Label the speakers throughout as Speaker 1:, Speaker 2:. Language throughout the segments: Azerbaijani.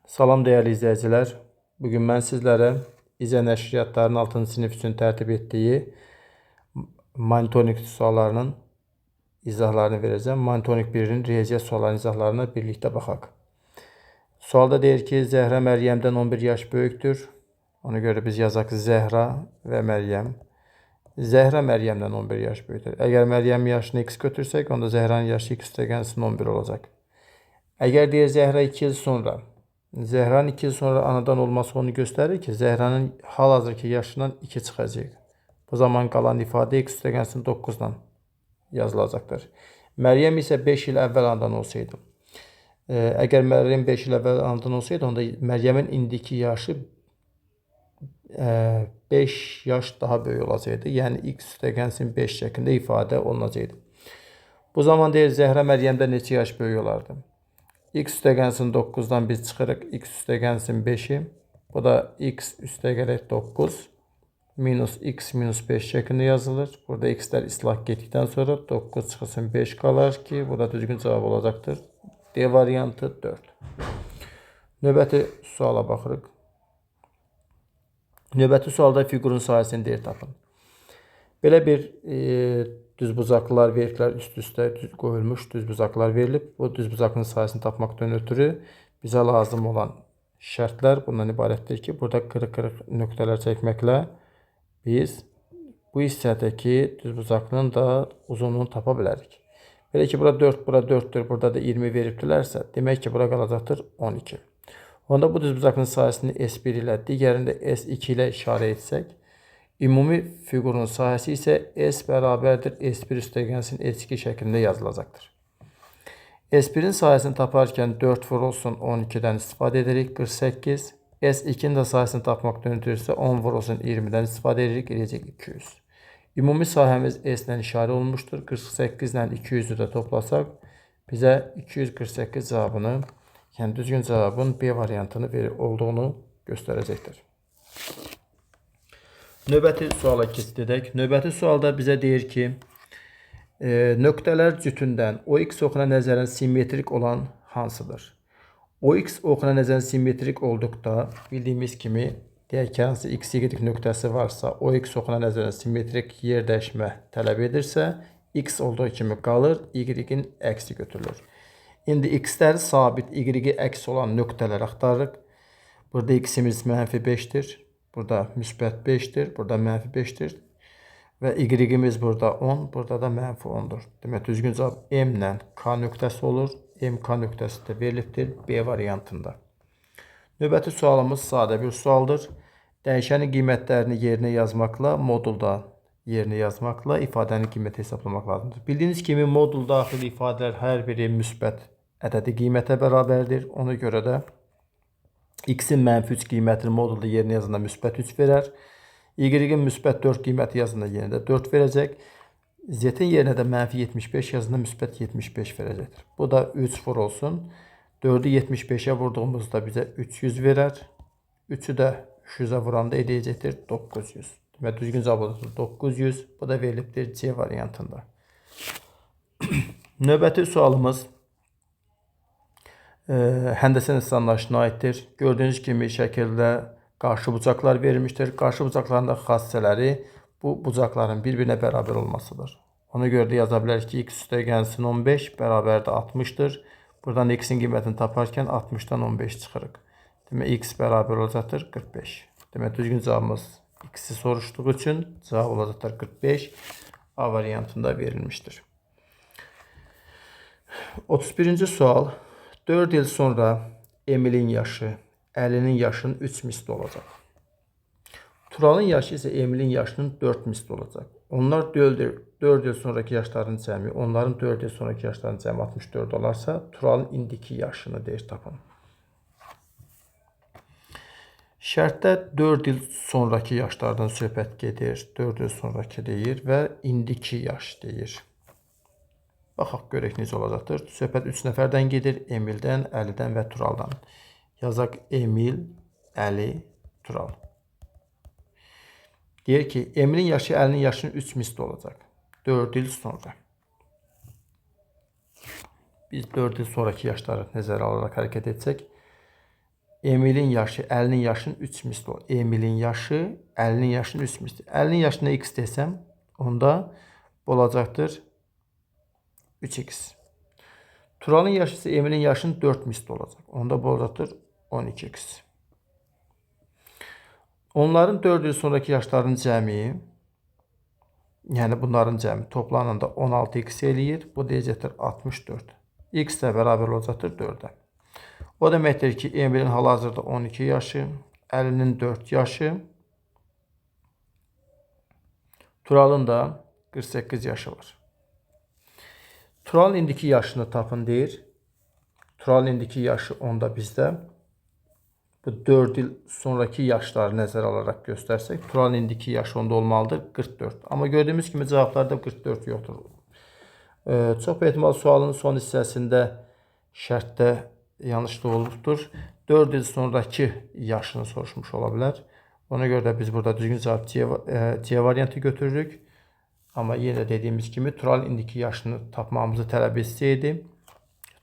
Speaker 1: Salam değerli izleyiciler. Bugün ben sizlere İZE Nəşriyyatların 6. sınıf üçün tərtib etdiyi monitoring suallarının izahlarını vereceğim. Monitoring 1'in riyaziyyat suallarının izahlarına birlikte baxaq. Sualda deyir ki, Zəhra Məryəmdən 11 yaş böyükdür. Ona göre biz yazaq Zəhra və Məryəm. Zəhra Məryəmdən 11 yaş böyükdür. Əgər Məryəm yaşını x götürsək, onda Zəhranın yaşı x üstəgəlsin 11 olacaq. Əgər deyir Zəhra 2 yıl sonra, Zəhranın 2 yıl sonra anadan olması onu göstərir ki, Zəhranın hal-hazırki yaşından 2 çıxacaq. Bu zaman qalan ifadə x üstəgəlsin 9-dan yazılacaqdır. Məryəm isə 5 il əvvəl anadan olsaydı. Əgər Məryəm 5 il əvvəl anadan olsaydı, onda Məryəmin indiki yaşı 5 yaş daha böyük olacaqdı. Yəni x üstəgəlsin 5 şəklində ifadə olunacaqdı. Bu zaman deyir Zəhra Məryəmdən neçə yaş böyük olardı? X üstəgəlsin 9-dan biz çıxırıq x üstəgəlsin 5'i. Bu da x üstəgələk 9 minus x minus 5 şəklində yazılır. Burada x'lər islah getdikdən sonra 9 çıxılsın 5 qalar ki, bu da düzgün cavab olacaqdır. D variantı 4. Növbəti suala baxırıq. Növbəti sualda fiqurun sahəsini deyir tapın. Belə bir düzbucaqlılar veriklər üst-üstə qoyulmuş düzbucaqlar verilib. Bu düzbucaqlının sahəsini tapmaqdan ötürü bizə lazım olan şərtlər bundan ibarətdir ki, burada qırıq-qırıq nöqtələr çəkməklə biz bu hissədəki düzbucaqlının da uzunluğunu tapa bilərik. Belə ki, bura 4, bura 4'dür, burada da 20 veribdilərsə, demək ki, bura qalacaqdır 12. Onda bu düzbucaqlının sahəsini S1 ilə, digərində S2 ilə işarə etsək, ümumi fiqurun sahəsi isə S bərabərdir S1 üstəgəlsin S2 şəklində yazılacaqdır. S1'in sahəsini taparkən 4 vurulsun 12'dən istifadə edirik 48. S2'nin də sahəsini tapmaqdan ötürü isə 10 vurulsun 20'dən istifadə edirik, eləyəcək 200. Ümumi sahəmiz S ilə işarə olunmuşdur. 48 ilə 200'ü də toplasaq bizə 248 cavabını, yəni düzgün cavabın B variantını olduğunu göstərəcəkdir. Növbəti suala keçdik. Növbəti sualda bizə deyir ki, nöqtələr cütündən OX oxuna nəzərən simmetrik olan hansıdır? OX oxuna nəzərən simmetrik olduqda bildiyimiz kimi, deyək ki, hansı x, y nöqtəsi varsa, OX oxuna nəzərən simmetrik yer dəyişmə tələb edirsə, x olduğu kimi qalır, y-in əksi götürülür. İndi x-ləri sabit, y-i əks olan nöqtələr axtarırıq. Burada x-imiz -5'dir. Burada müsbət 5'dir. Burada -5'dir. Və y-imiz burada 10. Burada da -10'dur. Demək, düzgün cavab M ilə K nöqtəsi olur. MK nöqtəsi də verilibdir B variantında. Növbəti sualımız sadə bir sualdır. Dəyişənin qiymətlərini yerinə yazmaqla, modulda yerinə yazmaqla ifadənin qiyməti hesablamaq lazımdır. Bildiyiniz kimi, modul daxili ifadələr hər biri müsbət ədədi qiymətə bərabərdir. Ona görə də x-in -3 qiymətini modulda yerinə yazanda müsbət 3 verər. Y-in müsbət 4 qiyməti yazında yenə də 4 verəcək. Z-in yerinə də -75 yazında müsbət 75 verəcəkdir. Bu da 3 vurulsun. 4'ü 75'e vurduğumuzda bizə 300 verər. 3'ü də 300'e vuranda edəcəkdir 900. Demək, düzgün cavab olacaqdır 900. Bu da verilibdir C variantında. Növbəti sualımız həndəsə insanlaşına aiddir. Gördüyünüz kimi şəkildə qarşı bucaqlar verilmişdir. Qarşı bucaqların da xassələri bu bucaqların bir-birinə bərabər olmasıdır. Ona görə də yaza bilərik ki, x üstəgəlsin 15 bərabərdir 60'dır. Buradan x-in qiymətini taparkən 60'dan 15 çıxırıq. Demək, x bərabər olacaqdır 45. Demək, düzgün cavabımız x-i soruşduğu üçün cavab olacaqdır 45. A variantında verilmişdir. 31-ci sual. 4 yıl sonra Emil'in yaşı Əlinin yaşının 3 misli olacaq. Turalın yaşı isə Emil'in yaşının 4 misli olacaq. Onlar 4 yıl sonraki yaşlarının cəmi, onların 4 yıl sonraki yaşlarının cəmi 64 olarsa, Turalın indiki yaşını deyir tapın. Şərtdə 4 yıl sonraki yaşlardan söhbət gedir. 4 yıl sonraki deyir və indiki yaş deyir. Baxaq, görək necə olacaqdır. Söhbət 3 nəfərdən gedir. Emil'dən, Əlidən və Turaldan. Yazaq Emil, Əli, Tural. Deyir ki, Emil'in yaşı Əlinin yaşının 3 misli olacaq. 4 yıl sonra. Biz 4 yıl sonraki yaşları nəzərə alaraq hərəkət etsək, Emil'in yaşı 50'nin yaşının 3 misli olur. Emil'in yaşı 50'nin yaşının 3 misli. 50'nin yaşına x desem onda bu olacaktır 3x. Tural'ın yaşı ise Emil'in yaşının 4 misli olacak. Onda bu olacaktır 12x. Onların 4 yıl sonraki yaşlarının cəmi, yani bunların cəmi toplananda 16x eləyir. Bu deyəcəkdir 64. X də bərabər olacaqdır 4'ə. O deməkdir ki, Emil'in hal-hazırda 12 yaşı, 50'nin 4 yaşı, Tural'ın da 48 yaşı var. Tural'ın indiki yaşını tapın deyir. Tural'ın indiki yaşı onda bizdə. Bu 4 yıl sonraki yaşları nəzərə alaraq göstərsək, Tural'ın indiki yaşı onda olmalıdır 44. Amma gördüyümüz kimi cavablarda 44 yoxdur. Çox ehtimal sualın son hissəsində şərtdə yanlışlıq olubdur. 4 il sonraki yaşını soruşmuş ola bilər. Ona görə də biz burada düzgün cavab C variantı götürürük. Amma yenə dediyimiz kimi Tural'ın indiki yaşını tapmamızı tələb etsəydi,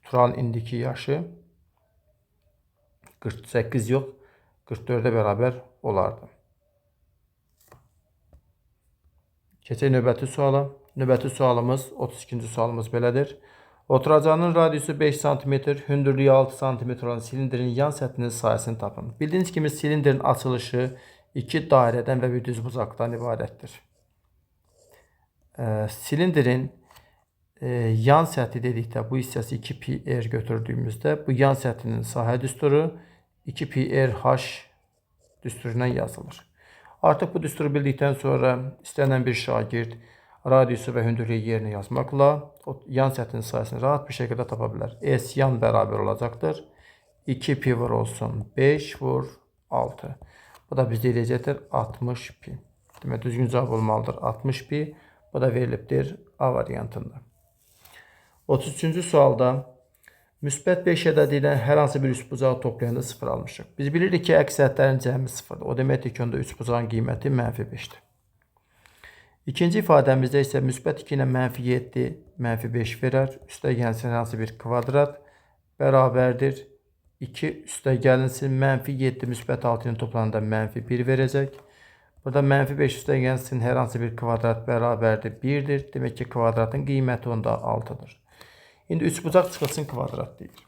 Speaker 1: Tural'ın indiki yaşı 48 yox, 44'e bərabər olardı. Keçək növbəti suala. Növbəti sualımız 32-ci sualımız belədir. Oturacağının radiusu 5 cm, hündürlüyü 6 cm olan silindrin yan səthinin sayəsini tapın. Bildiyiniz kimi silindrin açılışı 2 dairədən və bir düz bucaqdan ibarətdir. Silindrin yan səthi dedikdə bu hissəsi 2πr götürdüyümüzdə bu yan səthinin sahə düsturu 2πr(h) düsturundan yazılır. Artıq bu düsturu bildikdən sonra istənilən bir şagird radiusu və hündürlüyü yerinə yazmaqla yan səthinin sayəsini rahat bir şəkildə tapa bilər. S yan bərabər olacaqdır. 2π vur olsun 5 vur 6. Bu da bizdə eləyəcəkdir 60π. Demək düzgün cavab olmalıdır 60π. Bu da verilibdir A variantında. 33-cü sualda müsbət 5 ədədi ilə hər hansı bir üçbucağı toplayanda 0 almışıq. Biz bilirik ki, əksəriyyətlərin cəmi 0'dır. O deməkdir ki, onda üçbucağın qiyməti -5'dir. İkinci ifadəmizdə isə müsbət 2 ilə -7, -5 verər. Üstəgəlsin hər hansı bir kvadrat bərabərdir 2 üstəgəlinsin -7 müsbət 6 ilə toplananda -1 verəcək. Burada -5 üstəgəlsin hər hansı bir kvadrat bərabərdir 1'dir. Demək ki, kvadratın qiyməti onda 6'dır. İndi üçbucaq çıxılsın kvadrat deyir.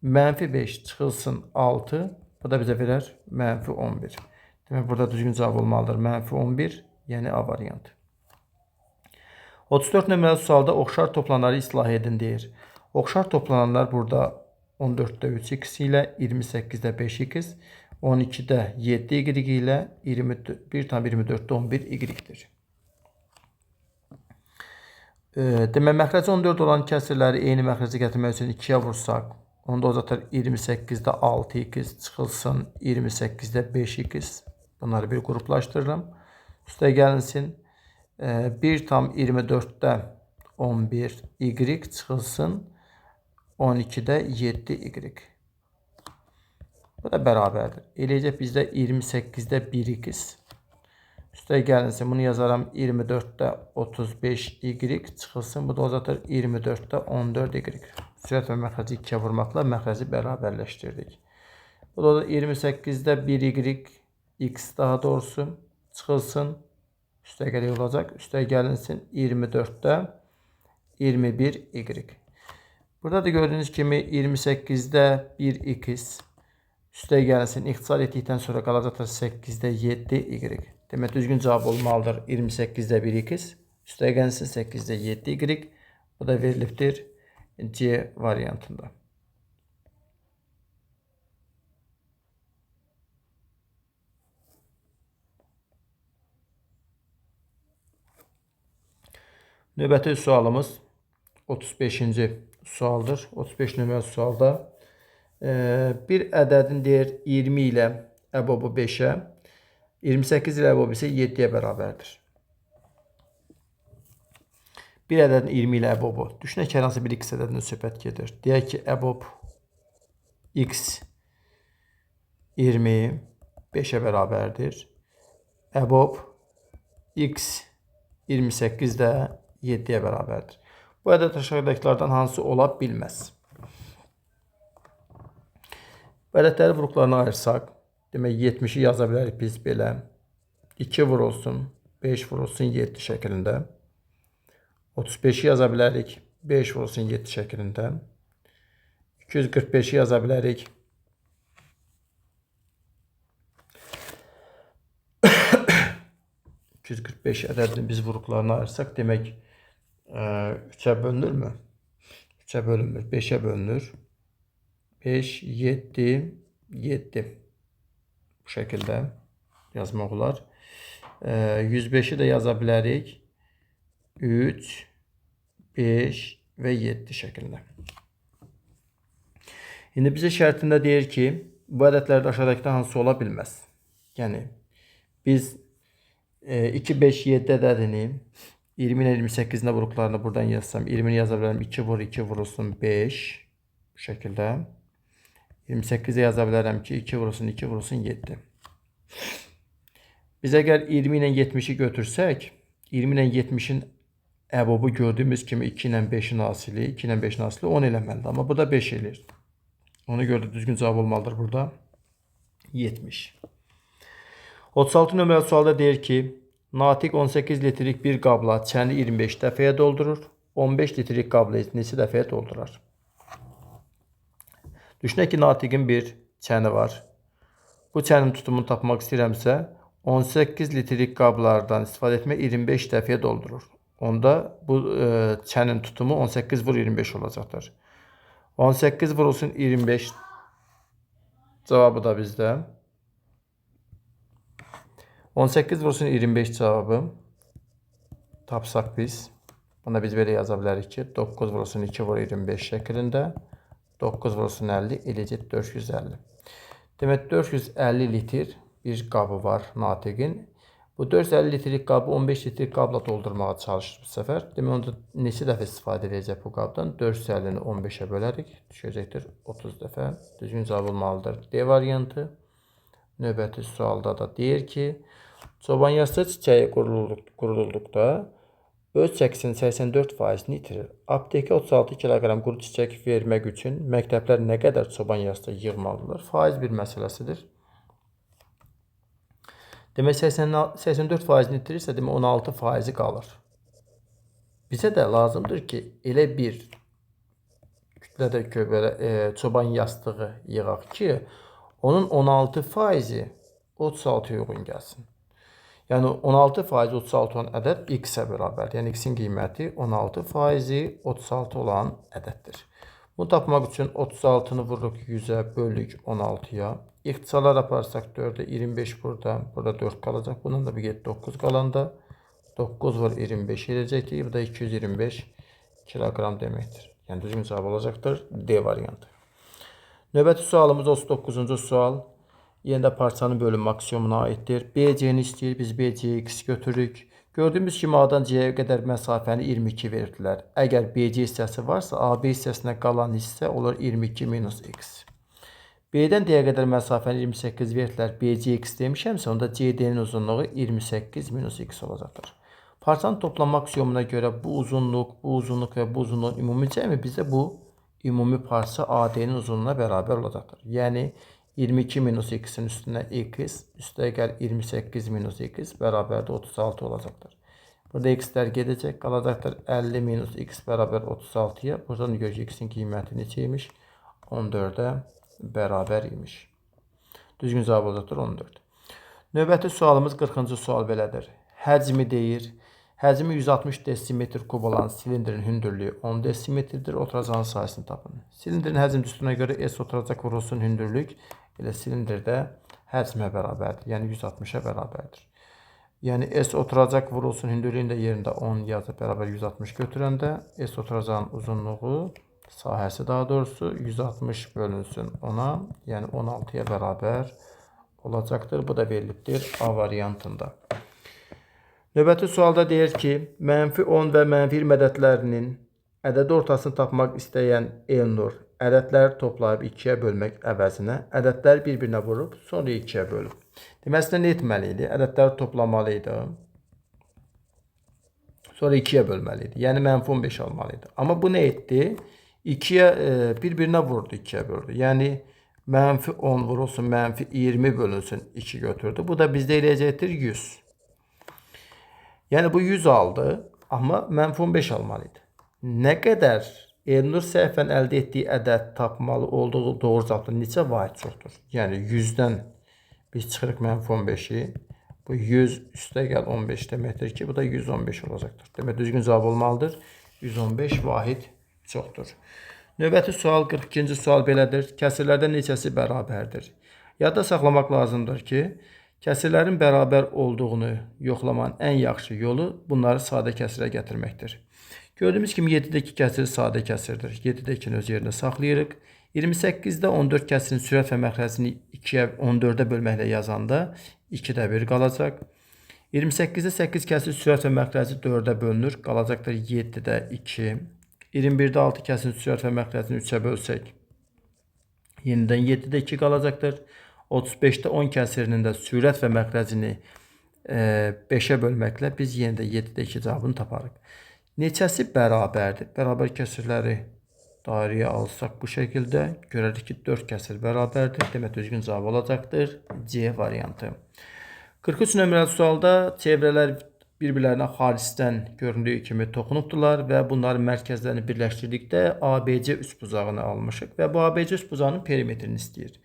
Speaker 1: -5 çıxılsın 6. Bu da bizə verər -11. Demək burada düzgün cavab olmalıdır -11, yəni A variantı. 34 nömrəli sualda oxşar toplananları islah edin deyir. Oxşar toplananlar burada 14'də 3x ilə 28'də 5x, 12'də 7y ilə 1/24'də 11y'dir. Demək, məxrəci 14 olan kəsrləri eyni məxrəcə gətirmək üçün 2'yə vursaq, onda olacaqdır 28'də 6x çıxılsın 28'də 5x. Bunları bir qruplaşdırırım. Üstəgəlinsin 1/24'də 11y çıxılsın 12'də 7y. Bu da bərabərdir. Eləyəcək bizdə 28'də 1x. Üstəgəlinsin bunu yazaram 24'də 35y çıxılsın. Bu da olacaqdır 24'də 14y. Sürət və məxrəci 2'yə vurmaqla məxrəci bərabərləşdirdik. Bu da 28'də 1y x daha doğrusu çıxılsın. Üstəgəlik olacaq. Üstəgəlinsin 24'də 21y. Burada da gördüğünüz kimi 28'də 1x üstəgəlinsin ixtisar etdikdən sonra qalacaqdır 8'də 7y. Demək düzgün cavab olmalıdır 28'də 1x üstəgəlinsin 8'də 7y. Bu da verilibdir C variantında. Növbəti sualımız 35-ci sualdır. 35 nömrəli sualda bir ədədin deyir 20 ilə əbobu 5'ə, 28 ilə əbobu isə 7'yə bərabərdir. Bir ədədin 20 ilə əbobu. Düşünək ki, hər hansı bir x ədədindən söhbət gedir. Deyək ki, əbob x 20 5'ə bərabərdir. Əbob x 28 də 7'yə bərabərdir. Bu ədəd aşağıdakilərdən hansı ola bilməz? Bu ədədləri vurultularına ayırsaq, demək 70-i yaza bilərik biz belə. 2 vurulsun, 5 vurulsun 7 şəklində. 35-i yaza bilərik, 5 vurulsun 7 şəklində. 245-i yaza bilərik. 245 ədədini biz vurultularına ayırsaq, demək 3-ə bölünürmü? 3-ə bölünmür, 5-ə bölünür. 5, 7, 7. Bu şəkildə yazmaq olar. 105-i də yaza bilərik. 3, 5 və 7 şəklində. İndi bizə şərtində deyir ki, bu ədədlərdə aşağıdakıdan hansı ola bilməz? Yəni, biz 2, 5, 7 ədədini 20 ilə 28-də vurultularını buradan yazsam, 20-ni yaza bilərəm. 2 vur, 2 vurulsun 5. Bu şəkildə. 28'e yaza bilərəm ki, 2 vurulsun 2 vurulsun 7. Biz əgər 20 ilə 70-i götürsək, 20 ilə 70-in əbobu gördüyümüz kimi 2 ilə 5-in asili, 2 ilə 5-in asili 10 eləməlidir. Amma burada 5 eləyir. Ona görə də düzgün cavab olmalıdır burada. 70. 36 nömrəli sualda deyir ki, Natiq 18 litrik bir qabla çəni 25 dəfəyə doldurur. 15 litrik qabla neçə dəfəyə doldurar? Düşünək ki, Natiqin bir çəni var. Bu çənin tutumunu tapmaq istəyirəmsə, 18 litrik qablardan istifadə etmək 25 dəfəyə doldurur. Onda bu çənin tutumu 18 vur 25 olacaqdır. 18 vurulsun 25 cavabı da bizdə. 18 vurulsun 25 cavabı tapsaq biz. Buna biz belə yaza bilərik ki, 9 vurulsun 2 vur 25 şəklində. 9 vurulsun 50 eləcək 450. Demək 450 litr bir qabı var Natiqin. Bu 450 litrik qabı 15 litrik qabla doldurmağa çalışır bu səfər. Demək onda neçə dəfə istifadə edəcək bu qabdan? 450-ni 15-ə bölərik. Düşəcəkdir 30 dəfə. Düzgün cavab olmalıdır. D variantı. Növbəti sualda da deyir ki, çobanyastığı çiçəyi qurulduqda öz çəkisinin 84%-ni itirir. Aptekə 36 kiloqram quru çiçək vermək üçün məktəblər nə qədər çoban yastığı yığmalıdırlar? Faiz bir məsələsidir. Demək 84%-ni itirirsə, demək 16%-i qalır. Bizə də lazımdır ki, elə bir kütlədə çoban yastığı yığaq ki, onun 16%-i 36-ya uyğun gəlsin. Yəni 16% 36 olan ədəd x-ə bərabərdir. Yəni x-in qiyməti 16% 36 olan ədəddir. Bunu tapmaq üçün 36-nı vururuq 100-ə, bölürük 16-ya. İxtisalar aparsaq 4-ə, 25 burada, burada 4 qalacaq. Bundan da bir 9 qalanda 9 vur 25 eləyəcəkdir. Bu da 225 kiloqram deməkdir. Yəni düzgün cavab olacaqdır. D variantı. Növbəti sualımız 39-cu sual. Yenə də parçanın bölünmə aksiyomuna aiddir. BC-ni istəyir, biz BC-yi x götürürük. Gördüyümüz kimi A-dan C-yə qədər məsafəni 22 verdilər. Əgər BC hissəsi varsa, AB hissəsinə qalan hissə olur 22 minus x. B-dən D-yə qədər məsafəni 28 verdilər. BC x demişəmsə, onda CD-nin uzunluğu 28 minus x olacaqdır. Parçanın toplanma aksiyomuna görə bu uzunluq və bu uzunluğun ümumi cəmi bizə bu ümumi parça AD-nin uzunluğuna bərabər olacaqdır. Yəni 22 minus x-in üstünə x, üstə gəl 28 minus x bərabərdə 36 olacaqdır. Burada x-lər gedəcək, qalacaqdır 50 minus x bərabər 36-ya. Buradan görək x-in qiyməti neçə imiş? 14-ə bərabər imiş. Düzgün cavab olacaqdır 14. Növbəti sualımız 40-cı sual belədir. Həcmi deyir. Həcmi 160 desimetr kub olan silindrin hündürlüyü 10 desimetrdir. Oturacağın sayısını tapın. Silindrin həcm düsturuna görə S oturacaq vurulsun hündürlük elə silindirdə həcmə bərabərdir. Yəni 160-a bərabərdir. Yəni S oturacaq vurulsun hündürlüyün də yerində 10 yazıb bərabər 160 götürəndə S oturacağın uzunluğu, sahəsi daha doğrusu 160 bölünsün 10-a, yəni 16-ya bərabər olacaqdır. Bu da verilibdir A variantında. Növbəti sualda deyir ki, mənfi 10 və mənfi 20 ədədlərinin ədəd ortasını tapmaq istəyən Elnur ədədləri toplayıb 2-yə bölmək əvəzinə ədədləri bir-birinə vurub, sonra 2-yə bölüb. Deməsinə nə etməli idi? Ədədləri toplamalı idi. Sonra 2-yə bölməli idi. Yəni mənfi 15 almalı idi. Amma bu nə etdi? 2-yə bir-birinə vurdu, 2-yə böldü. Yəni Mənfi 10 vurulsun, mənfi 20 bölünsün 2 götürdü. Bu da bizdə eləyəcəkdir 100. Yəni bu 100 aldı, amma mənfi 15 almalıydı. Nə qədər Elnur səhvən əldə etdiyi ədəd tapmalı olduğu doğru cavabda neçə vahid çoxdur? Yəni 100-dən biz çıxırıq mənfi 15-i. Bu 100 üstə gəl 15 deməkdir ki, bu da 115 olacaqdır. Demək, düzgün cavab olmalıdır. 115 vahid çoxdur. Növbəti sual 42-ci sual belədir. Kəsirlərdən neçəsi bərabərdir? Yadda saxlamaq lazımdır ki, kəsirlərin bərabər olduğunu yoxlamanın ən yaxşı yolu bunları sadə kəsirə gətirməkdir. Gördüyümüz kimi 7-dəki kəsir sadə kəsirdir. 7-də 2-ni öz yerində saxlayırıq. 28-də 14 kəsirin sürət və məxrəcini 2-yə 14-ə bölməklə yazanda 2-də 1 qalacaq. 28-də 8 kəsir sürət və məxrəci 4-ə bölünür. Qalacaqdır 7-də 2. 21-də 6 kəsir sürət və məxrəcini 3-ə bölsək, yenidən 7-də 2 qalacaqdır. 35-də 10 kəsirinin də sürət və məxrəcini 5-ə bölməklə biz yenə də 7-də 2 cavabını taparıq. Neçəsi bərabərdir? Bərabər kəsirləri dairəyə alsaq bu şəkildə görərik ki, 4 kəsir bərabərdir. Demək, düzgün cavab olacaqdır C variantı. 43 nömrəli sualda çevrələr bir-birlərinə xaricdən göründüyü kimi toxunubdular və bunların mərkəzlərini birləşdirdikdə ABC üçbucağını almışıq və bu ABC üçbucağının perimetrini istəyir.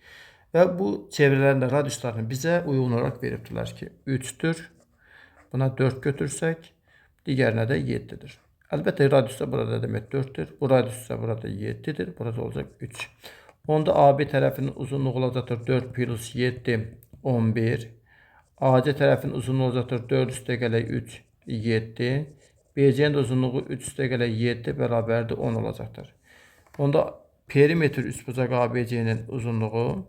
Speaker 1: Və bu çevrələrin də radiuslarını bizə uyğun olaraq veribdilər ki, 3-dür. Buna 4 götürsək, digərinə də 7-dir. Əlbəttə, radius da burada demək 4-dür. Bu radius da burada 7-dir. Burada olacaq 3. Onda AB tərəfinin uzunluğu olacaqdır 4 plus 7, 11. AC tərəfinin uzunluğu olacaqdır 4 üstə gələk 3, 7. BC-nin də uzunluğu 3 üstə gələk 7 bərabərdir 10 olacaqdır. Onda perimetr üçbucaq ABC-nin uzunluğu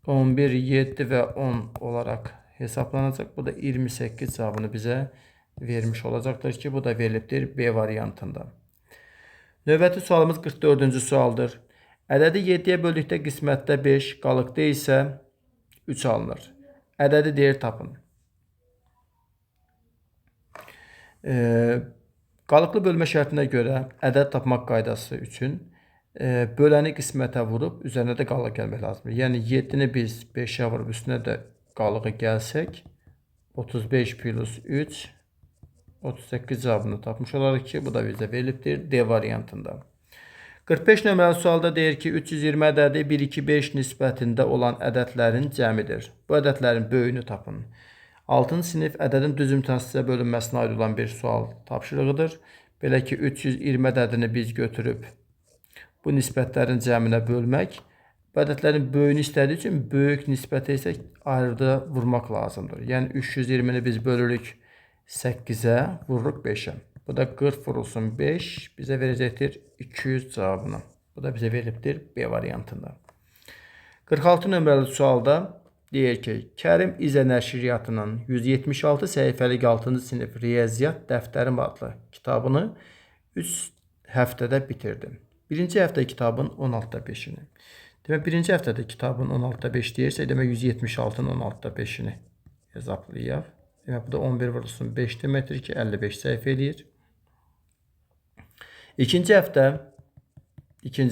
Speaker 1: 11, 7 və 10 olaraq hesablanacaq. Bu da 28 cavabını bizə vermiş olacaqdır ki, bu da verilibdir B variantında. Növbəti sualımız 44-cü sualdır. Ədədi 7-yə böldükdə qismətdə 5, qalıqda isə 3 alınır. Ədədi deyir tapın. Qalıqlı bölmə şərtinə görə ədəd tapmaq qaydası üçün böləni qismətə vurub üzərinə də qalıq gəlmək lazımdır. Yəni 7-ni biz 5-ə vurub üstünə də qalığı gəlsək 35 plus 3 38 cavabını tapmış olaraq ki, bu da bizə verilibdir D variantında. 45 nömrəli sualda deyir ki, 320 ədədi 1, 2, 5 nisbətində olan ədədlərin cəmidir. Bu ədədlərin böyüyünü tapın. 6-cı sinif ədədin düz imtihasıza bölünməsinə aid olan bir sual tapşırığıdır. Belə ki, 320 ədədini biz götürüb bu nisbətlərin cəminə bölmək, bu ədədlərin böyüyünü istədiyi üçün böyük nisbətə isə ayrıda vurmaq lazımdır. Yəni 320-ni biz bölürük 8-ə, vururuq 5-ə. Bu da 40 vurulsun 5 bizə verəcəkdir 200 cavabını. Bu da bizə verilibdir B variantında. 46 nömrəli sualda deyir ki, Kərim İzə nəşriyyatının 176 səhifəlik 6-cı sinif riyaziyyat dəftərim adlı kitabını 3 həftədə bitirdim. Birinci həftə kitabın 16-da 5-ini. Demək, birinci həftədə kitabın 16-da 5 deyirsə, demək 176-nın 16-da 5-ini hesablayaq. Demək, bu da 11 vurulsun 5 deməkdir ki, 55 səhifə eləyir. İkinci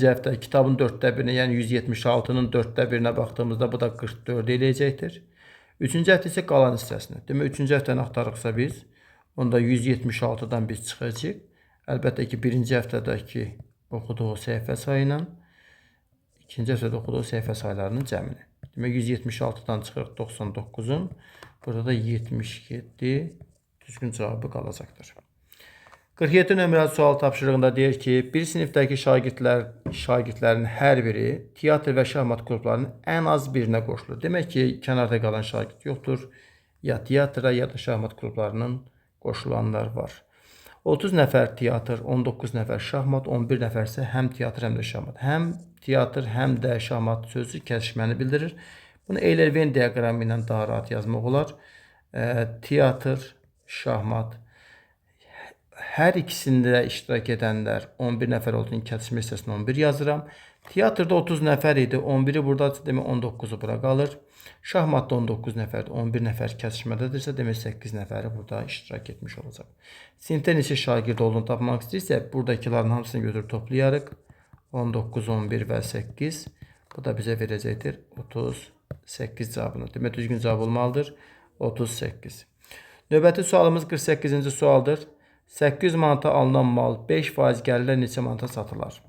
Speaker 1: həftə kitabın 4-də 1-nə, yəni 176-nın 4-də 1-nə baxdığımızda bu da 44 eləyəcəkdir. Üçüncü həftə isə qalan hissəsini. Demək, üçüncü həftəni axtarıqsa biz, onda 176-dan biz çıxacaq. Əlbəttə ki, birinci həftədəki oxuduğu səhifə sayı ilə ikinci həftədə oxuduğu səhifə saylarının cəmini. Demək, 176-dan çıxırıq 99-un. Burada da 77 düzgün cavabı qalacaqdır. 47 nömrəli sual tapşırığında deyir ki, bir sinifdəki şagirdlərin hər biri teatr və şahmat qruplarının ən az birinə qoşulur. Demək ki, kənarda qalan şagird yoxdur. Ya teatra, ya da şahmat qruplarının qoşulanlar var. 30 nəfər teatr, 19 nəfər şahmat, 11 nəfər isə həm teatr, həm də şahmat. Həm teatr, həm də şahmat sözü kəsişməni bildirir. Bunu Eyler-Venn diaqramı ilə daha rahat yazmaq olar. Teatr, şahmat. Hər ikisində iştirak edənlər 11 nəfər olduğunu kəsişmə hissəsində 11 yazıram. Teatrda 30 nəfər idi. 11-i burada, demək 19-u bura qalır. Şahmatda 19 nəfərdir. 11 nəfər kəsişmədədirsə, demək 8 nəfəri burada iştirak etmiş olacaq. Sinifdə neçə şagird olduğunu tapmaq istəyirsə, buradakilərin hamısını götürüb toplayarıq. 19, 11 və 8. Bu da bize verecektir 38 cevabını. Demek düzgün cevap olmalıdır 38. Növbəti sualımız 48-ci sualdır. 800 manata alınan mal 5% gəlirlə neçə manata satılar?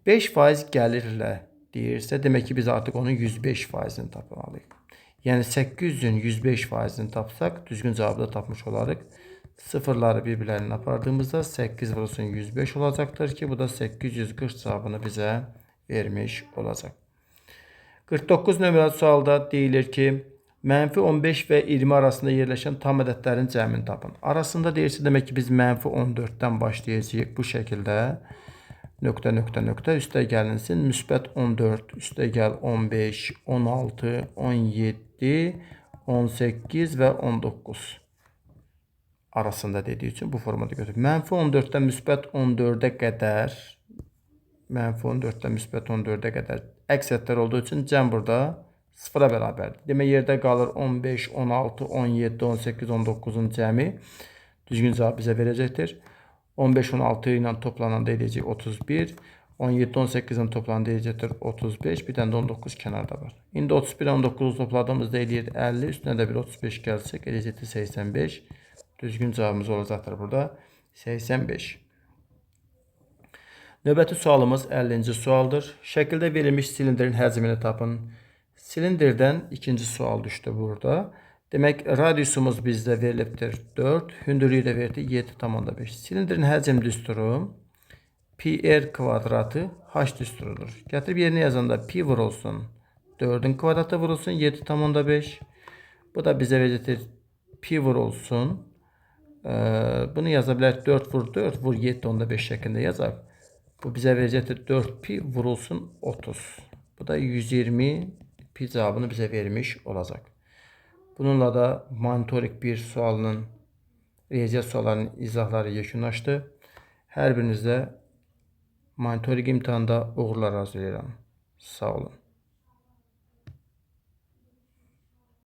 Speaker 1: 5% gəlirlə deyirsə, demək ki biz artıq onun 105%-ni tapmalıyıq. Yəni 800-ün 105%-ni tapsaq, düzgün cavabı da tapmış olarıq. Sıfırları bir-birlərini apardığımızda 8 vurulsun 105 olacaqdır ki, bu da 840 cavabını bizə vermiş olacaq. 49 nömrəli sualda deyilir ki, -15 və 20 arasında yerləşən tam ədədlərin cəmini tapın. Arasında deyirsə, demək ki, biz -14-dən başlayacağıq bu şəkildə. Nöqtə, üstə gəlinsin, müsbət 14, üstə gəl 15, 16, 17, 18 və 19 arasında dediyi üçün bu formada götürür. -14-dən müsbət 14-ə qədər, -14-dən müsbət 14-ə qədər əks ədədlər olduğu üçün cəm burada sıfıra bərabərdir. Demək yerdə qalır 15, 16, 17, 18, 19-un cəmi. Düzgün cavab bizə verəcəkdir. 15, 16 ilə toplananda edəcək 31. 17, 18 ilə toplananda edəcəkdir 35. Bir dənə də 19 kənarda var. İndi 31 ilə 19-u topladığımızda eləyir 50. Üstünə də bir 35 gəlsək edəcəkdir 85. Düzgün cavabımız olacaqdır burada 85. Növbəti sualımız 50-ci sualdır. Şəkildə verilmiş silindrin həcmini tapın. Silindirdən ikinci sual düşdü burada. Demək, radiusumuz bizdə verilibdir 4, hündürlüyü də verildi 7,5. Silindrin həcm düsturu pi r kvadratı h düsturudur. Gətirib yerinə yazanda pi vurulsun 4-ün kvadratı vurulsun 7,5. Bu da bizə verəcəkdir pi vurulsun. Bunu yaza bilərik 4 vur 4 vur 7,5 şəklində yazaq. Bu bizə verəcəkdir 4 pi vurulsun 30. Bu da 120 pi cavabını bizə vermiş olacaq. Bununla da monitorik bir sualının, riyaziyyat suallarının izahları yekunlaşdı. Hər birinizdə monitorik imtihanda uğurlar arzulayıram. Sağ olun.